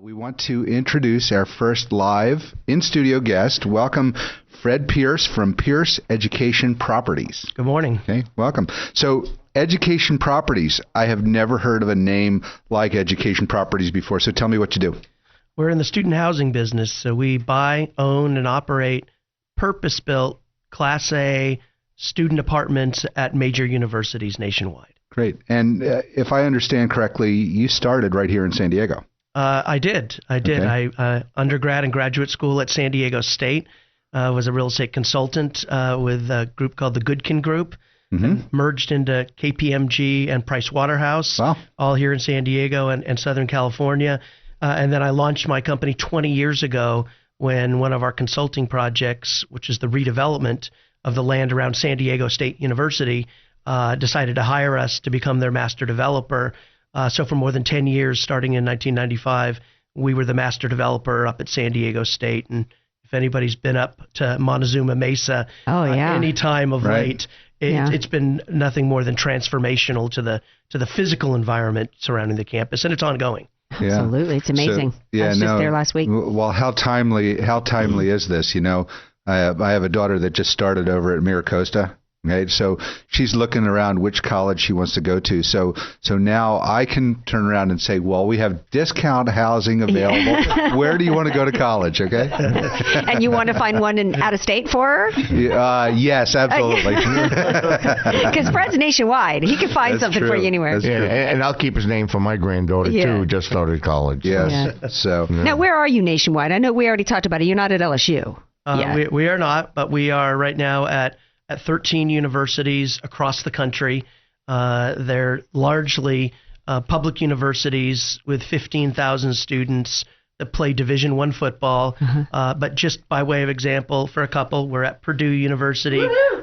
We want to introduce our first live in-studio guest. Welcome, Fred Pierce from Pierce Education Properties. Good morning. Okay, welcome. So, Education Properties, I have never heard of a name like Education Properties before, so tell me what you do. We're in the student housing business, so we buy, own, and operate purpose-built Class A student apartments at major universities nationwide. Great. And if I understand correctly, you started right here in San Diego. I did. Okay. I undergrad and graduate school at San Diego State. Was a real estate consultant with a group called the Goodkin Group. And merged into KPMG and Price Waterhouse, all here in San Diego and Southern California. And then I launched my company 20 years ago when one of our consulting projects, which is the redevelopment of the land around San Diego State University, decided to hire us to become their master developer. So for more than 10 years, starting in 1995, we were the master developer up at San Diego State. And if anybody's been up to Montezuma Mesa any time of late, it's been nothing more than transformational to the physical environment surrounding the campus, and it's ongoing. Yeah. Absolutely, it's amazing. So, I was just there last week. Well, how timely is this? You know, I have a daughter that just started over at Miracosta. Okay, so she's looking around which college she wants to go to. So now I can turn around and say, well, we have discount housing available. Where do you want to go to college? Okay. And you want to find one out of state for her? Yes, absolutely. Because Fred's nationwide. He can find something for you anywhere. And I'll keep his name for my granddaughter too, who just started college. Yes. Yeah. So now, where are you nationwide? I know we already talked about it. You're not at LSU. We are not, but we are right now at 13 universities across the country. They're largely public universities with 15,000 students that play Division I football. But just by way of example, for a couple, we're at Purdue University.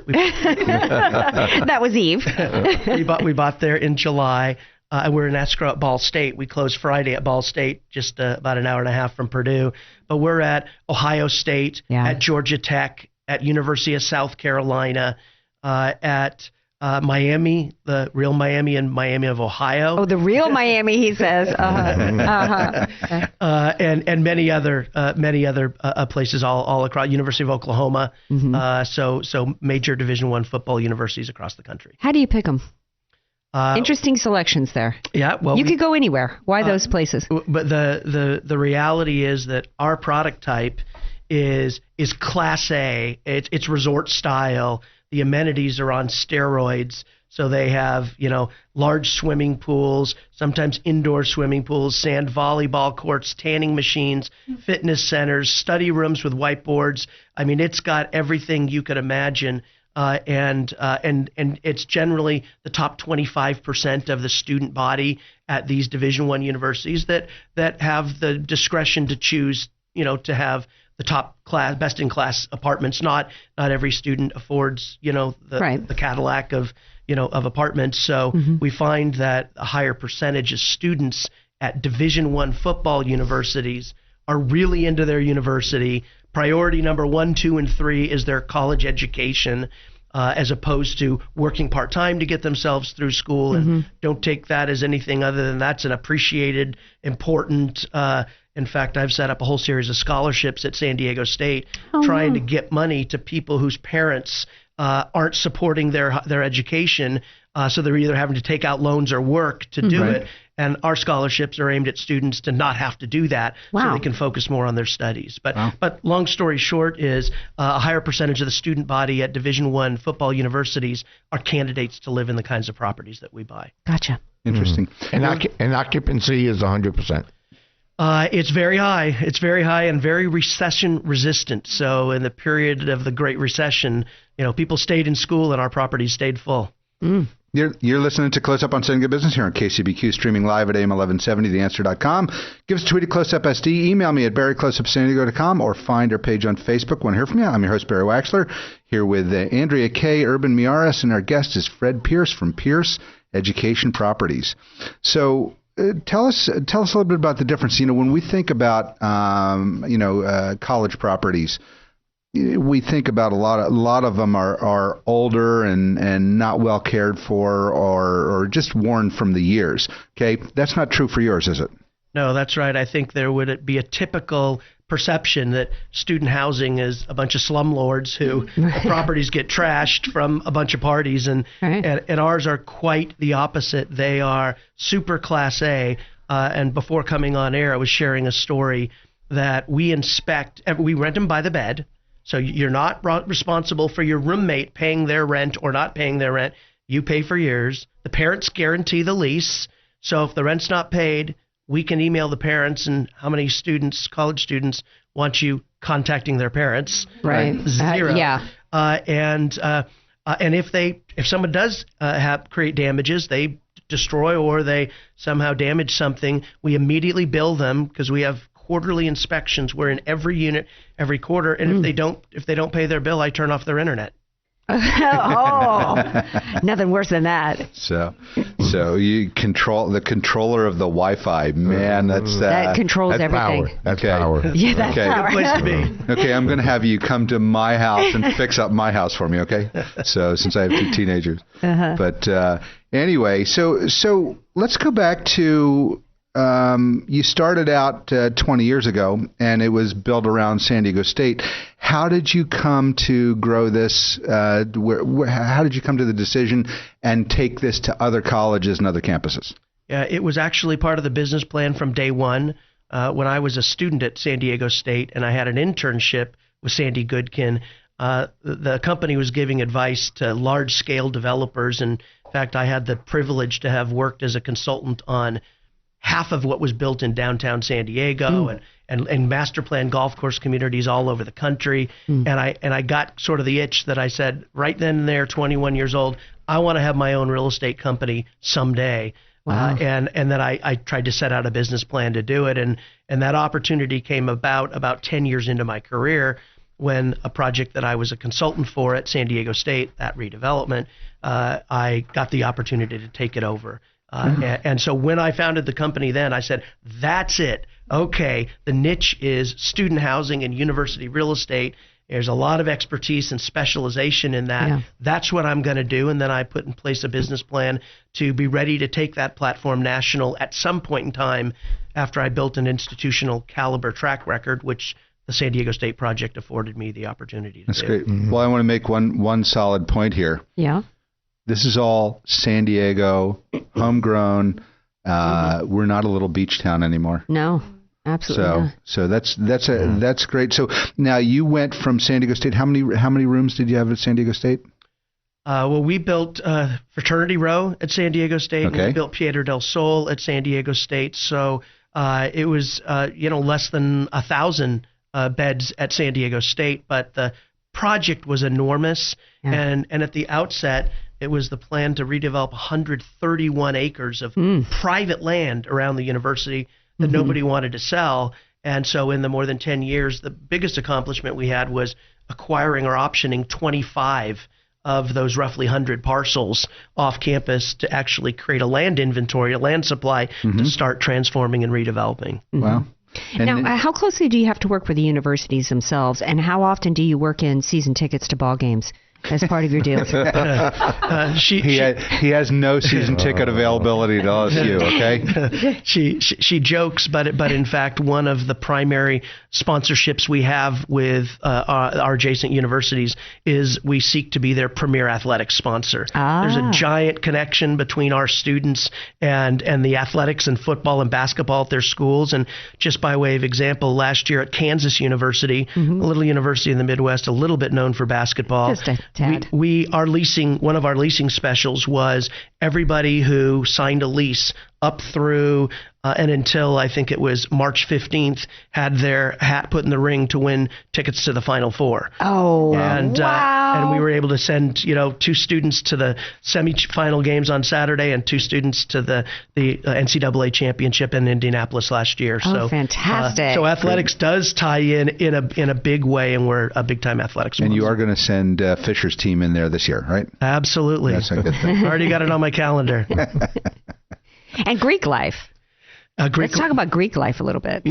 That was Eve. we bought there in July. We're in escrow at Ball State. We closed Friday at Ball State, just about an hour and a half from Purdue. But we're at Ohio State, at Georgia Tech, at University of South Carolina, at Miami, the real Miami and Miami of Ohio. Oh, the real Miami, he says. And many other places all across. University of Oklahoma. So major Division I football universities across the country. How do you pick them? Interesting selections there. Yeah, well, you could go anywhere. Why those places? But the reality is that our product type is Class A. It's resort style. The amenities are on steroids. So they have, large swimming pools, sometimes indoor swimming pools, sand volleyball courts, tanning machines, fitness centers, study rooms with whiteboards. I mean, it's got everything you could imagine. And it's generally the top 25% of the student body at these Division I universities that have the discretion to choose, to have the top class, best in class apartments. Not every student affords, the Cadillac of apartments. So we find that a higher percentage of students at Division I football universities are really into their university. Priority number 1, 2, and 3 is their college education, as opposed to working part-time to get themselves through school. And don't take that as anything other than that's an appreciated, important. In fact, I've set up a whole series of scholarships at San Diego State, trying to get money to people whose parents aren't supporting their education. So they're either having to take out loans or work to do it. And our scholarships are aimed at students to not have to do that, so they can focus more on their studies. But long story short is a higher percentage of the student body at Division I football universities are candidates to live in the kinds of properties that we buy. Gotcha. Interesting. And occupancy is 100%. It's very high. It's very high and very recession resistant. So in the period of the Great Recession, people stayed in school and our properties stayed full. You're listening to Close Up on San Diego Business here on KCBQ, streaming live at AM1170, theanswer.com. Give us a tweet at CloseUpSD. Email me at barry@closeupsandiego.com or find our page on Facebook. Want to hear from you? I'm your host, Barry Waxler, here with Andrea K., Urban Miaris, and our guest is Fred Pierce from Pierce Education Properties. So tell us a little bit about the difference. When we think about college properties, we think about a lot of them are older and not well cared for or just worn from the years. Okay, that's not true for yours, is it? No, that's right. I think there would be a typical perception that student housing is a bunch of slumlords who properties get trashed from a bunch of parties, and ours are quite the opposite. They are super Class A. And before coming on air, I was sharing a story that we rent them by the bed. So you're not responsible for your roommate paying their rent or not paying their rent. You pay for yours. The parents guarantee the lease. So if the rent's not paid, we can email the parents, and how many students, college students, want you contacting their parents? Right. Zero. Yeah. And if someone does create damages, they destroy or they somehow damage something, we immediately bill them because we have quarterly inspections. We're in every unit every quarter, and if they don't pay their bill, I turn off their internet. Oh, nothing worse than that. So you control the controller of the Wi-Fi. Man, that controls that's everything. Power. That's power. Yeah, that's power. Good place to be. Okay, I'm going to have you come to my house and fix up my house for me, okay? So since I have 2 teenagers. But anyway, so let's go back to you started out 20 years ago, and it was built around San Diego State. How did you come to grow this? How did you come to the decision and take this to other colleges and other campuses? Yeah, it was actually part of the business plan from day one. When I was a student at San Diego State and I had an internship with Sandy Goodkin, the company was giving advice to large-scale developers. And in fact, I had the privilege to have worked as a consultant on half of what was built in downtown San Diego and master plan golf course communities all over the country. And I got sort of the itch that I said right then and there, 21 years old, I want to have my own real estate company someday. Wow. And then I tried to set out a business plan to do it. And that opportunity came about 10 years into my career when a project that I was a consultant for at San Diego State, that redevelopment, I got the opportunity to take it over. And so when I founded the company then, I said, that's it. Okay, the niche is student housing and university real estate. There's a lot of expertise and specialization in that. Yeah. That's what I'm going to do. And then I put in place a business plan to be ready to take that platform national at some point in time after I built an institutional caliber track record, which the San Diego State project afforded me the opportunity to do. That's great. Well, I want to make one solid point here. Yeah. This is all San Diego, homegrown. We're not a little beach town anymore. No, absolutely not. So that's great. So now you went from San Diego State. How many rooms did you have at San Diego State? Well, we built Fraternity Row at San Diego State. Okay. And we built Piedra del Sol at San Diego State. So it was less than 1,000 beds at San Diego State, but the project was enormous. Yeah. And at the outset, it was the plan to redevelop 131 acres of private land around the university that nobody wanted to sell. And so in the more than 10 years, the biggest accomplishment we had was acquiring or optioning 25 of those roughly 100 parcels off campus to actually create a land inventory, a land supply to start transforming and redeveloping. Wow. And now, how closely do you have to work with the universities themselves, and how often do you work in season tickets to ball games as part of your deal? He has no season ticket availability to LSU, okay? She jokes, but in fact, one of the primary sponsorships we have with our adjacent universities is we seek to be their premier athletics sponsor. There's a giant connection between our students and the athletics and football and basketball at their schools. And just by way of example, last year at Kansas University, a little university in the Midwest, a little bit known for basketball. Just a tad. One of our leasing specials was everybody who signed a lease up through and until I think it was March 15th had their hat put in the ring to win tickets to the Final Four. Oh, and wow. And we were able to send 2 students to the semifinal games on Saturday and 2 students to the NCAA championship in Indianapolis last year. Oh, fantastic. So athletics does tie in a big way, and we're a big time athletics. And you are going to send Fisher's team in there this year, right? Absolutely. That's a good thing. Already got it on my calendar. And Greek life. Let's talk about Greek life a little bit.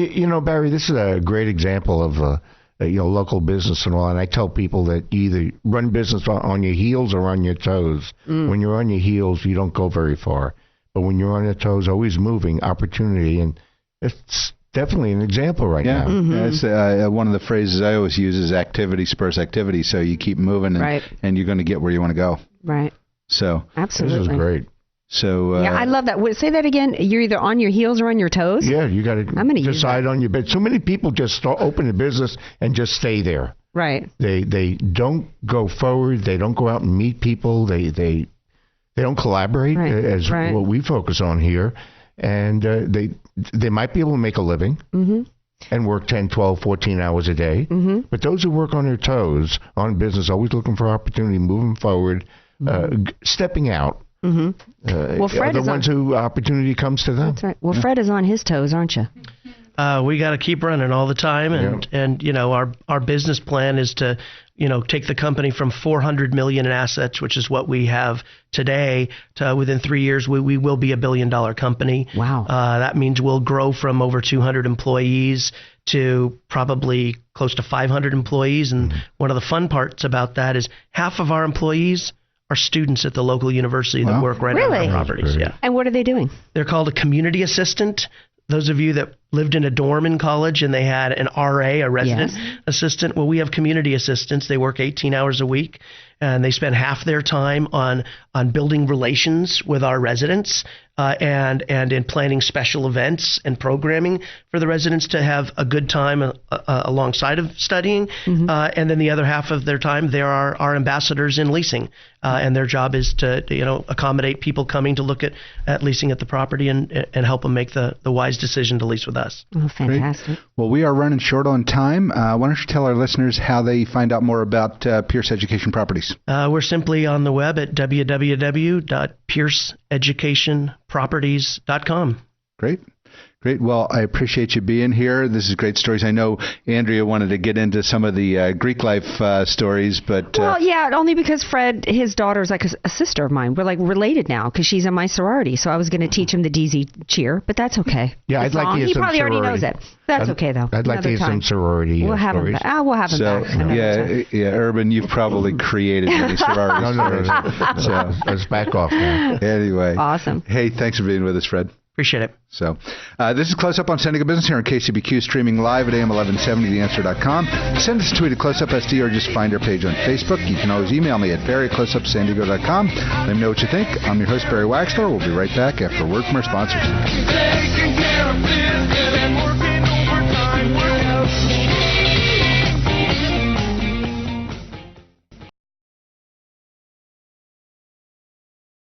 Barry, this is a great example of local business and all. And I tell people that you either run business on your heels or on your toes. When you're on your heels, you don't go very far. But when you're on your toes, always moving, opportunity. And it's definitely an example right now. Yeah, it's one of the phrases I always use is activity spurs activity. So you keep moving, and you're going to get where you want to go. Right. So absolutely, this is great. So yeah, I love that. Say that again. You're either on your heels or on your toes. Yeah, you got to decide on your bed. So many people just open a business and just stay there. Right. They don't go forward. They don't go out and meet people. They don't collaborate as what we focus on here. And they might be able to make a living and work 10, 12, 14 hours a day. But those who work on their toes, on business, always looking for opportunity, moving forward, stepping out, well, Fred are the ones who opportunity comes to them. That's right. Well, Fred is on his toes, aren't you? We got to keep running all the time, and you know, our business plan is to, you know, take the company from $400 million in assets, which is what we have today, to within 3 years we will be $1 billion company. Wow. That means we'll grow from over 200 employees to probably close to 500 employees. And one of the fun parts about that is half of our employees are students at the local university that work right on our properties. Yeah. And what are they doing? They're called a community assistant. Those of you that lived in a dorm in college and they had an RA, a resident assistant, well, we have community assistants. They work 18 hours a week, and they spend half their time on building relations with our residents and in planning special events and programming for the residents to have a good time alongside of studying. And then the other half of their time, they are our ambassadors in leasing. And their job is to, you know, accommodate people coming to look at leasing at the property and help them make the wise decision to lease with us. Oh, fantastic. Great. Well, we are running short on time. Why don't you tell our listeners how they find out more about Pierce Education Properties? We're simply on the web at www.pierceeducationproperties.com. Great. Great. Well, I appreciate you being here. This is great stories. I know Andrea wanted to get into some of the Greek life stories, but... Well, yeah, only because Fred, his daughter is like a sister of mine. We're like related now because she's in my sorority. So I was going to teach him the DZ cheer, but that's okay. Yeah, I'd like to hear He some probably sorority. already knows it. That's okay, though. I'd like to hear some sorority We'll have him stories. back. We'll have him back another time. Yeah, Urban, you've probably created many sorority stories. So let's back off now. Anyway. Awesome. Hey, thanks for being with us, Fred. Appreciate it. So this is Close Up on San Diego Business here on KCBQ, streaming live at AM1170theanswer.com. Send us a tweet at CloseUpSD or just find our page on Facebook. You can always email me at barry@closeupsandiego.com. Let me know what you think. I'm your host, Barry Waxler. We'll be right back after a word from our sponsors.